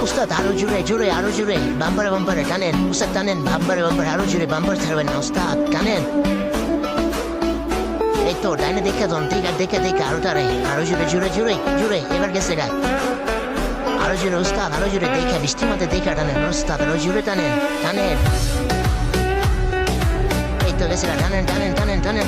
উস্তাদ আরো জোরে জোরে আরো জোরে, বাম্পারে বাম্পারে টানেন উস্তাদ, টানেন বাম্পারে বাম্পারে আরো জোরে, বাম্পার ছাড়বেন না উস্তাদ, টানেন। এই তো ডাইনে দেখে দন, ঠিক আছে দেখে দেখে আরো টানে, আরো জোরে জোরে জোরে জোরে, এবার গেছে গা, আরো জোরে উস্তাদ, আরো জোরে দেখে, বৃষ্টির মধ্যে দেখে টানেন উস্তাদ, আরো জোরে টানেন টানেন। এই তো গেছে গা, টানেন টানেন টানেন টানেন।